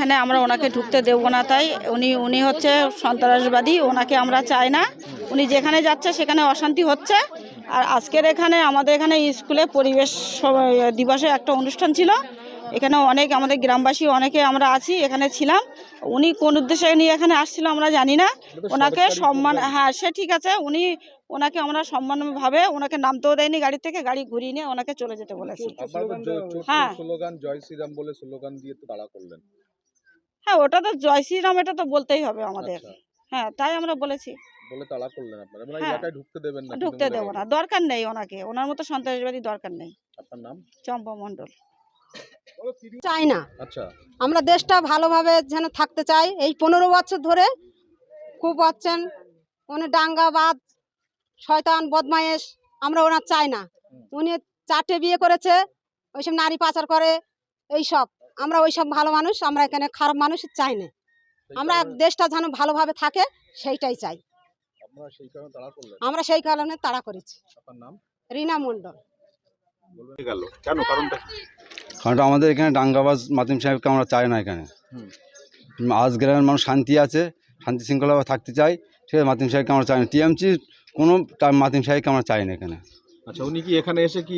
এখানে আমরা ওনাকে ঢুকতে দেব না, তাই উনি হচ্ছে সন্ত্রাসবাদী, ওনাকে আমরা চাই না। উনি যেখানে যাচ্ছে সেখানে অশান্তি হচ্ছে। আর আজকের এখানে আমাদের এখানে স্কুলে পরিবেশ দিবসে একটা অনুষ্ঠান ছিল, এখানে অনেক আমাদের গ্রামবাসী অনেকে আমরা আছি, এখানে ছিলাম। উনি কোন উদ্দেশ্যে নিয়ে এখানে আসছিল আমরা জানি না। ওনাকে সম্মান, হ্যাঁ সে ঠিক আছে, ওনাকে আমরা সম্মানভাবে ওনাকে নামতেও দেয়নি গাড়ি থেকে, গাড়ি ঘুরিয়ে নিয়ে ওনাকে চলে যেতে বলেছি। হ্যাঁ স্লোগান জয় শ্রীরাম বলে স্লোগান দিয়ে তো তাড়া করলেন। হ্যাঁ, ওটা তো জয় শ্রীরাম, এটা তো বলতেই হবে আমাদের। হ্যাঁ, তাই আমরা বলেছি। বলে তাড়া করলেন আপনারা, মানে হ্যাঁ, এলাকায় ঢুকতে দেবেন না, ঢুকতে দেবো না, দরকার নেই ওনাকে, ওনার মতো সন্ত্রাসবাদী দরকার নেই। আপনার নাম? চম্পা মণ্ডল। চাই না। আচ্ছা, আমরা দেশটা ভালোভাবে যেন থাকতে চাই। এই 15 বছর ধরে খুব হচ্ছেন উনি দাঙ্গাবাজ, শয়তান, বদমায়েশ, আমরা ওনার চাই না। উনি 4টে বিয়ে করেছে, ওইসব নারী পাচার করে, এইসব আমরা ওইসব ভালো মানুষ, আমরা এখানে খারাপ মানুষ চাই না। আমরা দেশটা যেন ভালোভাবে থাকে সেইটাই চাই। আমরা সেই কারণে তাড়া করেছি। আপনার নাম? রিনা মণ্ডল। গেল কেন, কারণটা কি? কারণটা আমাদের এখানে দাঙ্গাবাজ মাতিম সাহেবকে আমরা চাই না এখানে। আজ গ্রামের মানুষ শান্তি আছে, শান্তি শৃঙ্খলাভাবে থাকতে চাই, ঠিক আছে। মাতিম সাহেবকে আমরা চাই না, টিএমসি কোনো মাতিম সাহেবকে আমরা চাই না এখানে। আচ্ছা, উনি কি এখানে এসে কি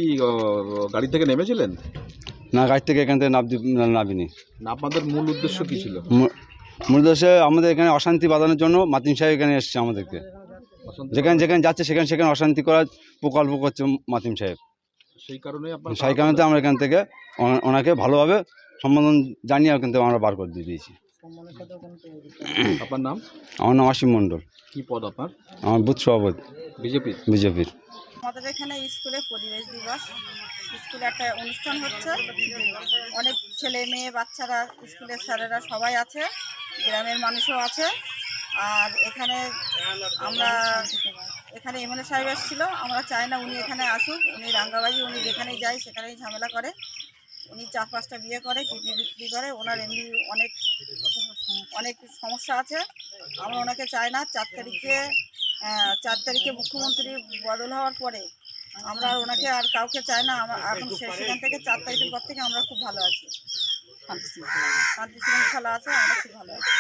গাড়ি থেকে নেমেছিলেন? না, গাড়ি থেকে এখান থেকে নামিনি। না, আপনাদের মূল উদ্দেশ্য কি ছিল? মূল উদ্দেশ্যে আমাদের এখানে অশান্তি বাঁধানোর জন্য মাতিম সাহেব এখানে এসছে আমাদেরকে। যেখানে যেখানে যাচ্ছে সেখানে অশান্তি করার প্রকল্প করছে মাতিম সাহেব। সেই কারণে আমরা এখান থেকে ওনাকে ভালোভাবে সম্বোধন জানিয়ে ওখান থেকে আমরা বার করে দিয়ে দিয়েছি। আপনার নাম? আমার নাম অসীম মণ্ডল। কি পদ আপনার? আমার বুথ সভাপতি বিজেপির। আমাদের এখানে স্কুলে পরিবেশ দিবস, স্কুলে একটা অনুষ্ঠান হচ্ছে, অনেক ছেলে মেয়ে বাচ্চারা, স্কুলের স্যারেরা সবাই আছে, গ্রামের মানুষও আছে। আর এখানে এমএলএ সাহেব এসেছিল, আমরা চাই না উনি এখানে আসুক। উনি রাঙ্গাবাজি, উনি যেখানেই যায় সেখানেই ঝামেলা করে। উনি 4-5টা বিয়ে করে, কিডনি বিক্রি করে, ওনার এমনি অনেক সমস্যা আছে। আমরা ওনাকে চাই না। 4 তারিখে মুখ্যমন্ত্রী বদল হওয়ার পরে আমরা আর ওনাকে আর কাউকে চাই না। এখন সেখান থেকে 4 তারিখের পর থেকে আমরা খুব ভালো আছি, শান্তি শৃঙ্খলা আছে, আমরা খুব ভালো আছি।